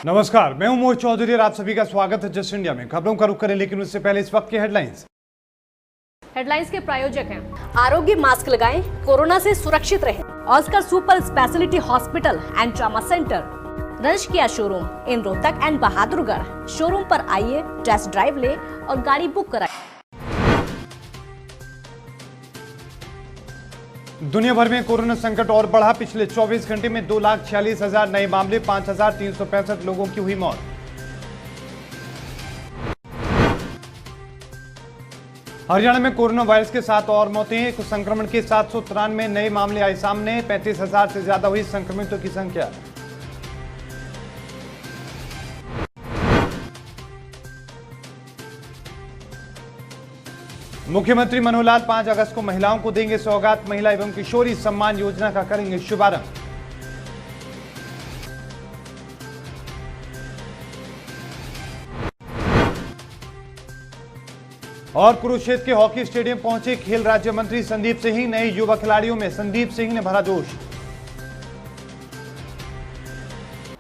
नमस्कार, मैं हूं मोहित चौधरी और आप सभी का स्वागत है जस्ट इंडिया में। खबरों का रुख करें, लेकिन उससे पहले इस वक्त की हेडलाइंस के प्रायोजक हैं आरोग्य मास्क लगाएं, कोरोना से सुरक्षित रहें। Oscar super speciality hospital and trauma centre, रंश किया showroom in Rohtak and Bahadurgarh. Showroom पर आइए, टेस्ट ड्राइव ले और गाड़ी बुक कराएं। दुनिया भर में कोरोना संकट और बढ़ा। पिछले 24 घंटे में 2,46,000 नए मामले, 5,365 लोगों की हुई मौत। हरियाणा में कोरोना वायरस के 7 और मौतें। संक्रमण के 793 नए मामले आए सामने। 35,000 से ज्यादा हुई संक्रमितों की संख्या। मुख्यमंत्री मनोहर लाल 5 अगस्त को महिलाओं को देंगे सौगात। महिला एवं किशोरी सम्मान योजना का करेंगे शुभारंभ। और कुरुक्षेत्र के हॉकी स्टेडियम पहुंचे खेल राज्य मंत्री संदीप सिंह। नए युवा खिलाड़ियों में संदीप सिंह ने भरा जोश।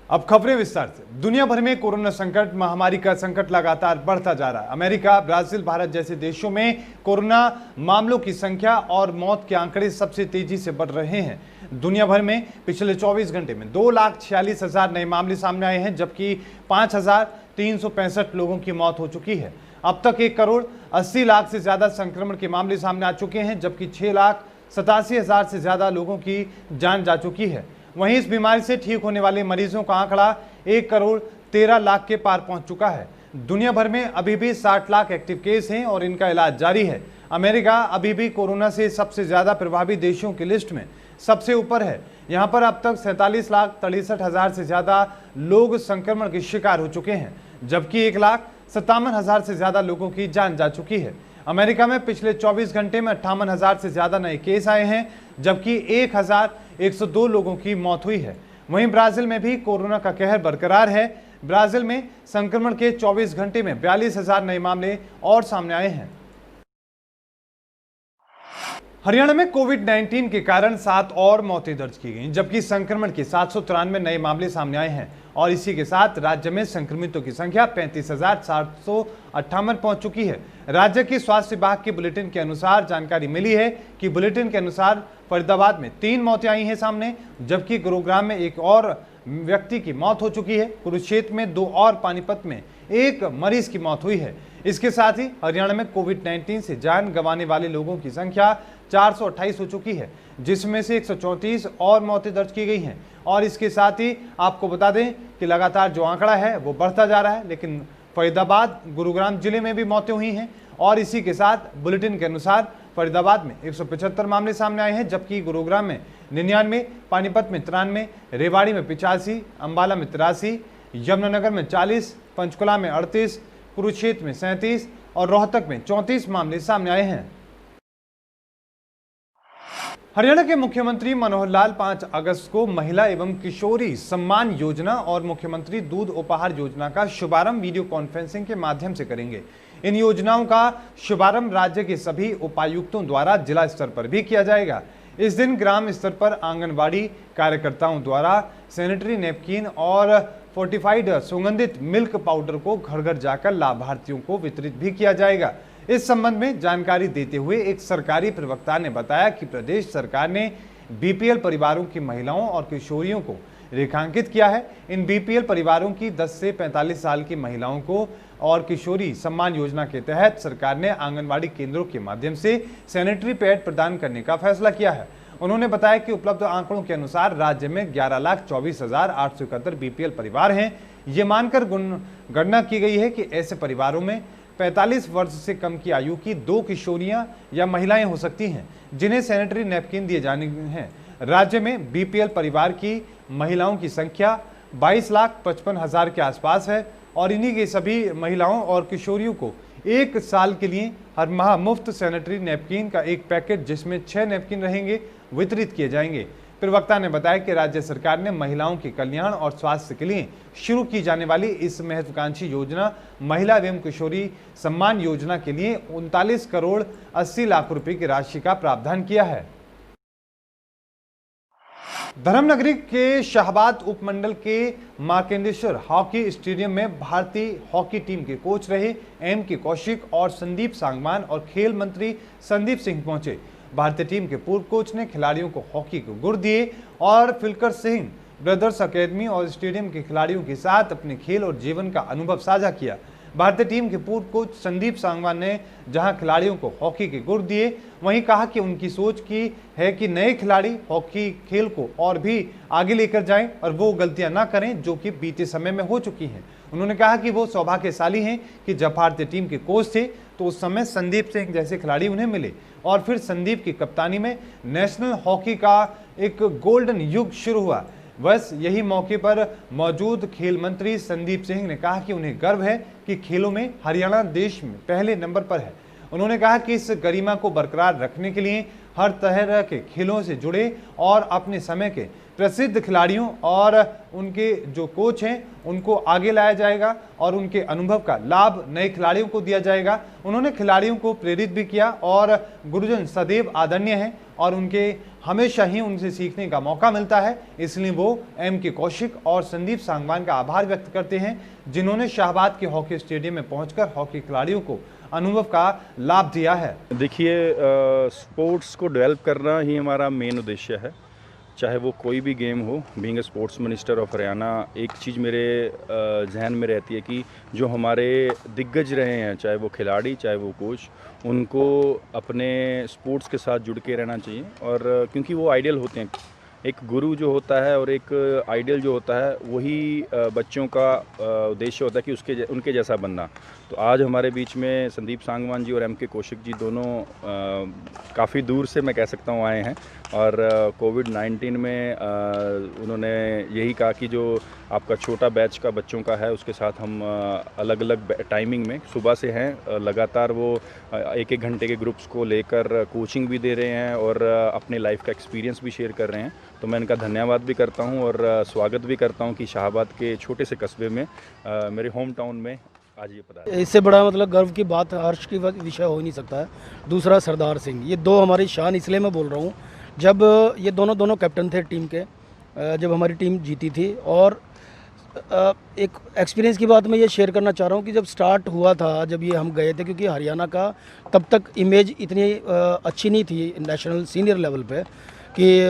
अब खबरें विस्तार से। दुनिया भर में कोरोना संकट महामारी का संकट लगातार बढ़ता जा रहा है। अमेरिका, ब्राजील, भारत जैसे देशों में कोरोना मामलों की संख्या और मौत के आंकड़े सबसे तेजी से बढ़ रहे हैं। दुनिया भर में पिछले 24 घंटे में 2,46,000 नए मामले सामने आए हैं, जबकि 5,365 लोगों की मौत हो चुकी है। अब तक 1,80,00,000 से ज्यादा संक्रमण के मामले सामने आ चुके हैं, जबकि 6,87,000 से ज्यादा लोगों की जान जा चुकी है। वहीं इस बीमारी से ठीक होने वाले मरीजों का आंकड़ा 1,13,00,000 के पार पहुंच चुका है। दुनिया भर में अभी भी 60 लाख एक्टिव केस हैं और इनका इलाज जारी है। अमेरिका अभी भी कोरोना से सबसे ज्यादा प्रभावित देशों की लिस्ट में सबसे ऊपर है। यहां पर अब तक 47,63,000 से ज्यादा लोग संक्रमण के शिकार हो चुके हैं, जबकि 1,57,000 से ज्यादा लोगों की जान जा चुकी है। अमेरिका में पिछले 24 घंटे में 58,000 से ज्यादा नए केस आए हैं, जबकि 1,102 लोगों की मौत हुई है। वहीं ब्राजील में भी कोरोना का कहर बरकरार है। ब्राजील में संक्रमण के 24 घंटे में 42,000 नए मामले और सामने आए हैं। हरियाणा में कोविड-19 के कारण 7 और मौतें दर्ज की गई, जबकि संक्रमण के 793 नए मामले सामने आए हैं और इसी के साथ राज्य में संक्रमितों की संख्या 35,758 पहुंच चुकी है। राज्य के स्वास्थ्य विभाग के बुलेटिन के अनुसार जानकारी मिली है कि बुलेटिन के अनुसार फरीदाबाद में 3 मौतें आई हैं सामने, जबकि गुरुग्राम में 1 और व्यक्ति की मौत हो चुकी है। कुरुक्षेत्र में 2 और पानीपत में 1 मरीज की मौत हुई है। इसके साथ ही हरियाणा में कोविड-19 से जान गंवाने वाले लोगों की संख्या 428 हो चुकी है, जिसमें से 134 और मौतें दर्ज की गई हैं। और इसके साथ ही आपको बता दें कि लगातार जो आंकड़ा है वो बढ़ता जा रहा है, लेकिन फरीदाबाद, गुरुग्राम जिले में भी मौतें हुई हैं। और इसी के साथ बुलेटिन के अनुसार फरीदाबाद में 175 मामले सामने आए हैं, जबकि गुरुग्राम में 99, पानीपत में 93, रेवाड़ी में 85, अंबाला में 83, यमुनानगर में 40, पंचकुला में 38, कुरुक्षेत्र में 37 और रोहतक में 34 मामले सामने आए हैं। हरियाणा के मुख्यमंत्री मनोहर लाल 5 अगस्त को महिला एवं किशोरी सम्मान योजना और मुख्यमंत्री दूध उपहार योजना का शुभारंभ वीडियो कॉन्फ्रेंसिंग के माध्यम से करेंगे। इन योजनाओं का शुभारंभ राज्य के सभी उपायुक्तों द्वारा जिला स्तर पर भी किया जाएगा। इस दिन ग्राम स्तर पर आंगनबाड़ी कार्यकर्ताओं द्वारा सैनिटरी नैपकिन और फोर्टिफाइड सुगंधित मिल्क पाउडर को घर घर जाकर लाभार्थियों को वितरित भी किया जाएगा। इस संबंध में जानकारी देते हुए एक सरकारी प्रवक्ता ने बताया कि प्रदेश सरकार ने बीपीएल परिवारों की महिलाओं और किशोरियों को रेखांकित किया है। इन बीपीएल परिवारों की 10 से 45 साल की महिलाओं को और किशोरी सम्मान योजना के तहत सरकार ने आंगनबाड़ी केंद्रों के माध्यम से सैनिटरी पैड प्रदान करने का फैसला किया है। उन्होंने बताया कि उपलब्ध आंकड़ों के अनुसार राज्य में 11,24,871 बीपीएल परिवार हैं। ये मानकर गणना की गई है कि ऐसे परिवारों में 45 वर्ष से कम की आयु की 2 किशोरियां या महिलाएं हो सकती हैं, जिन्हें सैनिटरी नैपकिन दिए जाने हैं। राज्य में बीपीएल परिवार की महिलाओं की संख्या 22,55,000 के आसपास है और इन्हीं के सभी महिलाओं और किशोरियों को 1 साल के लिए हर माह मुफ्त सैनिटरी नैपकिन का एक पैकेट, जिसमें 6 नैपकिन रहेंगे, वितरित किए जाएंगे। प्रवक्ता ने बताया कि राज्य सरकार ने महिलाओं के कल्याण और स्वास्थ्य के लिए शुरू की जाने वाली इस महत्वाकांक्षी योजना महिला एवं किशोरी सम्मान योजना के लिए 39 करोड़ 80 लाख रुपए की राशि का प्रावधान किया है। धर्मनगरी के शाहबाद उपमंडल के मार्केंडेश्वर हॉकी स्टेडियम में भारतीय हॉकी टीम के कोच रहे एम के कौशिक और संदीप सांगवान और खेल मंत्री संदीप सिंह पहुंचे। भारतीय टीम के पूर्व कोच ने खिलाड़ियों को हॉकी को गुर दिए और फिलकर सिंह ब्रदर्स अकेडमी और स्टेडियम के खिलाड़ियों के साथ अपने खेल और जीवन का अनुभव साझा किया। भारतीय टीम के पूर्व कोच संदीप सांगवान ने जहां खिलाड़ियों को हॉकी के गुर दिए, वहीं कहा कि उनकी सोच की है कि नए खिलाड़ी हॉकी खेल को और भी आगे लेकर जाएं और वो गलतियां ना करें जो कि बीते समय में हो चुकी हैं। उन्होंने कहा कि वो सौभाग्यशाली हैं कि जब भारतीय टीम के कोच थे तो उस समय संदीप सिंह जैसे खिलाड़ी उन्हें मिले और फिर संदीप की कप्तानी में नेशनल हॉकी का एक गोल्डन युग शुरू हुआ। बस यही मौके पर मौजूद खेल मंत्री संदीप सिंह ने कहा कि उन्हें गर्व है कि खेलों में हरियाणा देश में पहले नंबर पर है। उन्होंने कहा कि इस गरिमा को बरकरार रखने के लिए हर तरह के खेलों से जुड़े और अपने समय के प्रसिद्ध खिलाड़ियों और उनके जो कोच हैं उनको आगे लाया जाएगा और उनके अनुभव का लाभ नए खिलाड़ियों को दिया जाएगा। उन्होंने खिलाड़ियों को प्रेरित भी किया और गुरुजन सदैव आदरणीय हैं और उनके हमेशा ही उनसे सीखने का मौका मिलता है, इसलिए वो एम के कौशिक और संदीप सांगवान का आभार व्यक्त करते हैं जिन्होंने शाहबाद के हॉकी स्टेडियम में पहुंचकर हॉकी खिलाड़ियों को अनुभव का लाभ दिया है। देखिए, स्पोर्ट्स को डेवलप करना ही हमारा मेन उद्देश्य है, चाहे वो कोई भी गेम हो। Being a sports minister of Haryana, एक चीज़ मेरे जहन में रहती है कि जो हमारे दिग्गज रहे हैं, चाहे वो खिलाड़ी चाहे वो कोच, उनको अपने स्पोर्ट्स के साथ जुड़ के रहना चाहिए। और क्योंकि वो आइडियल होते हैं, एक गुरु जो होता है और एक आइडियल जो होता है वही बच्चों का उद्देश्य होता है कि उनके जैसा बनना। तो आज हमारे बीच में संदीप सांगवान जी और एम के कौशिक जी दोनों काफ़ी दूर से मैं कह सकता हूँ आए हैं और कोविड-19 में उन्होंने यही कहा कि जो आपका छोटा बैच का बच्चों का है उसके साथ हम अलग अलग टाइमिंग में सुबह से हैं, लगातार वो एक घंटे के ग्रुप्स को लेकर कोचिंग भी दे रहे हैं और अपने लाइफ का एक्सपीरियंस भी शेयर कर रहे हैं। तो मैं इनका धन्यवाद भी करता हूं और स्वागत भी करता हूं कि शाहबाद के छोटे से कस्बे में मेरे होम टाउन में आज ये पता है। इससे बड़ा मतलब गर्व की बात हर्ष की विषय हो ही नहीं सकता है। दूसरा सरदार सिंह, ये दो हमारी शान इसलिए मैं बोल रहा हूँ, जब ये दोनों कैप्टन थे टीम के, जब हमारी टीम जीती थी। और एक एक्सपीरियंस की बात मैं ये शेयर करना चाह रहा हूँ कि जब स्टार्ट हुआ था, जब ये हम गए थे, क्योंकि हरियाणा का तब तक इमेज इतनी अच्छी नहीं थी नेशनल सीनियर लेवल पे कि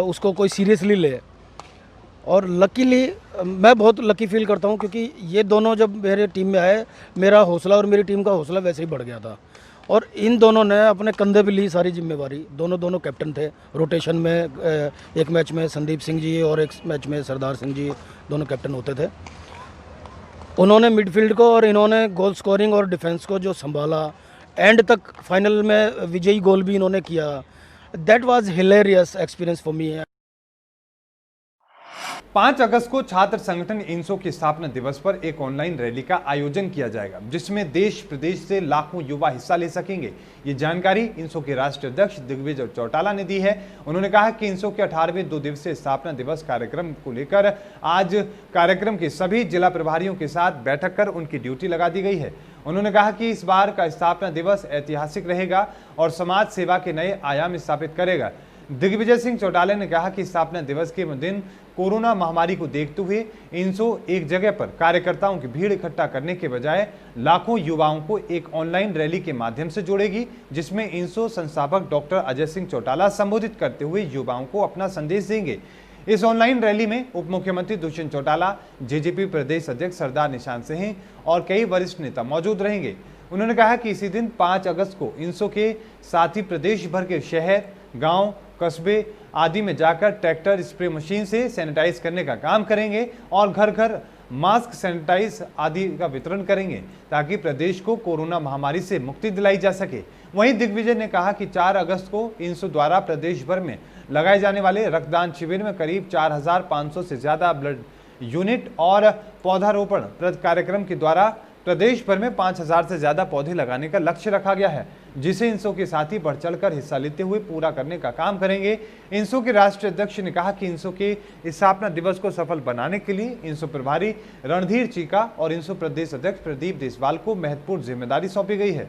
उसको कोई सीरियसली ले। और लकीली मैं बहुत लकी फील करता हूँ क्योंकि ये दोनों जब मेरे टीम में आए, मेरा हौसला और मेरी टीम का हौसला वैसे ही बढ़ गया था। और इन दोनों ने अपने कंधे पे ली सारी जिम्मेवारी। दोनों कैप्टन थे। रोटेशन में एक मैच में संदीप सिंह जी और एक मैच में सरदार सिंह जी दोनों कैप्टन होते थे। उन्होंने मिडफील्ड को और इन्होंने गोल स्कोरिंग और डिफेंस को जो संभाला, एंड तक फाइनल में विजयी गोल भी इन्होंने किया। That was hilarious experience for me. 5 अगस्त को छात्र संगठन इंसो के स्थापना दिवस पर एक ऑनलाइन रैली का आयोजन किया जाएगा जिसमें देश प्रदेश से लाखों युवा हिस्सा ले सकेंगे। ये जानकारी इंसो के राष्ट्रीय अध्यक्ष दिग्विजय चौटाला ने दी है। उन्होंने कहा कि इंसो के 18वें 2 दिवसीय स्थापना दिवस कार्यक्रम को लेकर आज कार्यक्रम के सभी जिला प्रभारियों के साथ बैठक कर उनकी ड्यूटी लगा दी गई है। उन्होंने कहा कि इस बार का स्थापना दिवस ऐतिहासिक रहेगा और समाज सेवा के नए आयाम स्थापित करेगा। दिग्विजय सिंह चौटाला ने कहा कि स्थापना दिवस के दिन कोरोना महामारी को देखते हुए इंसो एक जगह पर कार्यकर्ताओं की भीड़ इकट्ठा करने के बजाय लाखों युवाओं को एक ऑनलाइन रैली के माध्यम से जोड़ेगी, जिसमें इंसो संस्थापक डॉक्टर अजय सिंह चौटाला संबोधित करते हुए युवाओं को अपना संदेश देंगे। इस ऑनलाइन रैली में उप मुख्यमंत्री दुष्यंत चौटाला, जेजेपी प्रदेश अध्यक्ष सरदार निशांत सिंह और कई वरिष्ठ नेता मौजूद रहेंगे। उन्होंने कहा कि इसी दिन 5 अगस्त को इंसो के साथ ही प्रदेश भर के शहर, गांव, कस्बे आदि में जाकर ट्रैक्टर स्प्रे मशीन से सैनिटाइज करने का काम करेंगे और घर घर मास्क, सैनिटाइज आदि का वितरण करेंगे ताकि प्रदेश को कोरोना महामारी से मुक्ति दिलाई जा सके। वहीं दिग्विजय ने कहा कि 4 अगस्त को इंसो द्वारा प्रदेश भर में लगाए जाने वाले रक्तदान शिविर में करीब 4500 से ज्यादा ब्लड यूनिट और पौधारोपण कार्यक्रम के द्वारा प्रदेश भर में 5000 से ज्यादा पौधे लगाने का लक्ष्य रखा गया है, जिसे इंसो के साथी बढ़ चढ़कर हिस्सा लेते हुए पूरा करने का काम करेंगे। इंसो के राष्ट्रीय अध्यक्ष ने कहा कि इंसो के स्थापना दिवस को सफल बनाने के लिए इंसो प्रभारी रणधीर चीका और इंसो प्रदेश अध्यक्ष प्रदीप देसवाल को महत्वपूर्ण जिम्मेदारी सौंपी गई है।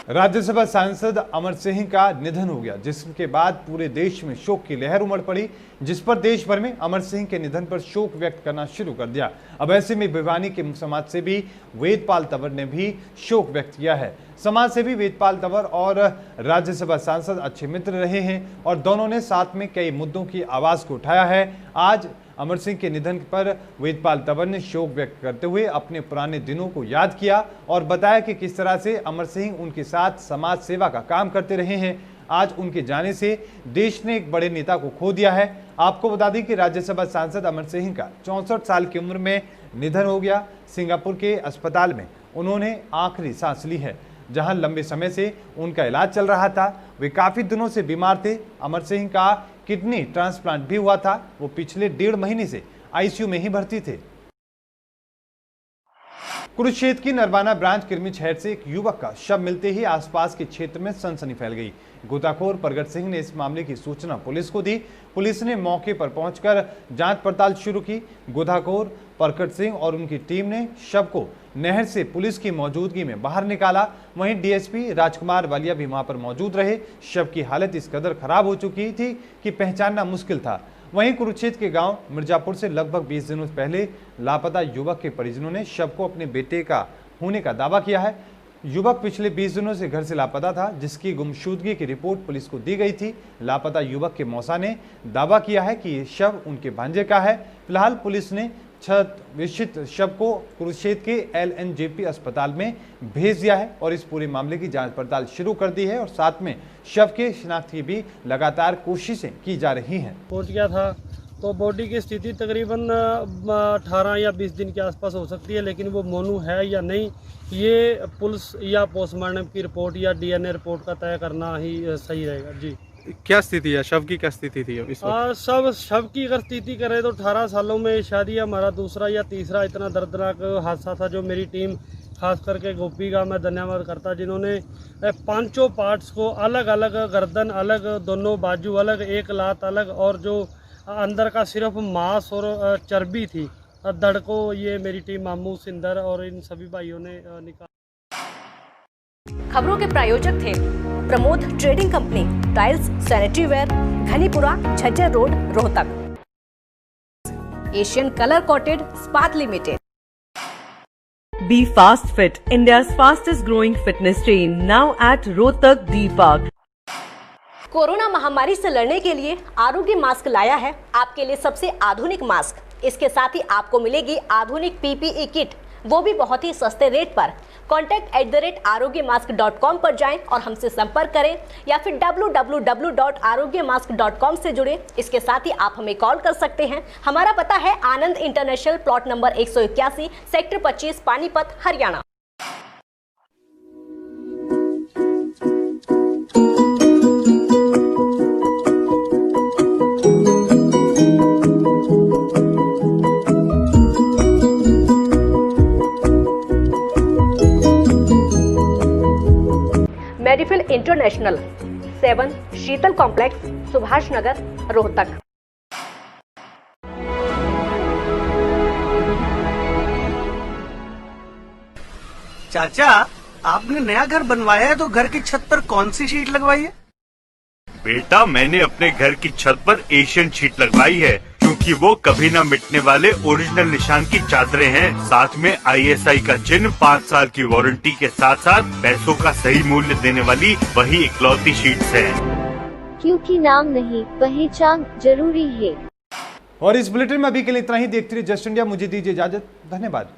राज्यसभा सांसद अमर सिंह का निधन हो गया, जिसके बाद पूरे देश में शोक की लहर उमड़ पड़ी, जिस पर देश भर में अमर सिंह के निधन पर शोक व्यक्त करना शुरू कर दिया। अब ऐसे में भिवानी के समाजसेवी वेदपाल तंवर ने भी शोक व्यक्त किया है। समाजसेवी वेदपाल तंवर और राज्यसभा सांसद अच्छे मित्र रहे हैं और दोनों ने साथ में कई मुद्दों की आवाज को उठाया है। आज अमर सिंह के निधन पर वेदपाल तंवर ने शोक व्यक्त करते हुए अपने पुराने दिनों को याद किया और बताया कि किस तरह से अमर सिंह उनके साथ समाज सेवा का काम करते रहे हैं। आज उनके जाने से देश ने एक बड़े नेता को खो दिया है। आपको बता दें कि राज्यसभा सांसद अमर सिंह का 64 साल की उम्र में निधन हो गया। सिंगापुर के अस्पताल में उन्होंने आखिरी सांस ली है, जहां लंबे समय से उनका इलाज चल रहा था। वे काफी दिनों से बीमार थे। अमर सिंह का किडनी ट्रांसप्लांट भी हुआ था। वो पिछले 1.5 महीने से आईसीयू में ही भर्ती थे। कुरुक्षेत्र की नरवाना ब्रांच किरमिचहैट से एक युवक का शव मिलते ही आसपास के क्षेत्र में सनसनी फैल गई। गोताखोर प्रगट सिंह ने इस मामले की सूचना पुलिस को दी। पुलिस ने मौके पर पहुंचकर जांच पड़ताल शुरू की। गोताखोर प्रगट सिंह और उनकी टीम ने शव को नहर से पुलिस की मौजूदगी में बाहर निकाला। वहीं डीएसपी राजकुमार वालिया भी वहां पर मौजूद रहे। शव की हालत इस कदर खराब हो चुकी थी कि पहचानना मुश्किल था। वहीं कुरुक्षेत्र के गांव मिर्जापुर से लगभग 20 दिनों पहले लापता युवक के परिजनों ने शव को अपने बेटे का होने का दावा किया है। युवक पिछले 20 दिनों से घर से लापता था, जिसकी गुमशुदगी की रिपोर्ट पुलिस को दी गई थी। लापता युवक के मौसा ने दावा किया है कि ये शव उनके भांजे का है। फिलहाल पुलिस ने विशिष्ट शव को कुरुक्षेत्र के एलएनजेपी अस्पताल में भेज दिया है और इस पूरे मामले की जांच पड़ताल शुरू कर दी है और साथ में शव के शिनाख्त की भी लगातार कोशिशें की जा रही हैं। पहुंच गया था तो बॉडी की स्थिति तकरीबन 18 या 20 दिन के आसपास हो सकती है, लेकिन वो मोनू है या नहीं ये पुलिस या पोस्टमार्टम की रिपोर्ट या डीएनए रिपोर्ट का तय करना ही सही रहेगा। जी, क्या स्थिति है शव की? क्या स्थिति थी इस वक्त? शव की अगर स्थिति करें तो 18 सालों में शायद ये हमारा दूसरा या तीसरा इतना दर्दनाक हादसा था। जो मेरी टीम खास करके गोपी का मैं धन्यवाद करता, जिन्होंने 5 पार्ट्स को अलग अलग, गर्दन अलग, दोनों बाजू अलग, एक लात अलग और जो अंदर का सिर्फ मांस और चर्बी थी धड़ को, ये मेरी टीम मामू सिंदर और इन सभी भाइयों ने निकाला। खबरों के प्रायोजक थे Pramod trading company, tiles, sanitary ware, Ghanipura, Jhajjar road, Rohtak. Asian colour coated स्पात limited. Be Fast Fit, India's fastest growing fitness chain, now at Rohtak D Park. Corona महामारी से लड़ने के लिए आरोग्य मास्क लाया है आपके लिए सबसे आधुनिक मास्क। इसके साथ ही आपको मिलेगी आधुनिक पीपीई किट, वो भी बहुत ही सस्ते रेट पर। contact@arogyamask.com पर जाएं और हमसे संपर्क करें या फिर www.arogyamask.com से जुड़ें। इसके साथ ही आप हमें कॉल कर सकते हैं। हमारा पता है Anand international, plot number 181, sector 25, Panipat, Haryana. Medifil international, 7 Sheetal complex, Subhash Nagar, Rohtak. चाचा, आपने नया घर बनवाया है तो घर की छत पर कौन सी शीट लगवाई है? बेटा, मैंने अपने घर की छत पर एशियन शीट लगवाई है, क्योंकि वो कभी न मिटने वाले ओरिजिनल निशान की चादरें हैं। साथ में ISI का चिन्ह, 5 साल की वारंटी के साथ साथ पैसों का सही मूल्य देने वाली वही इकलौती शीट्स हैं। क्योंकि नाम नहीं, पहचान जरूरी है। और इस बुलेटिन में अभी के लिए इतना ही। देखते रहिए जस्ट इंडिया। मुझे दीजिए इजाजत। धन्यवाद।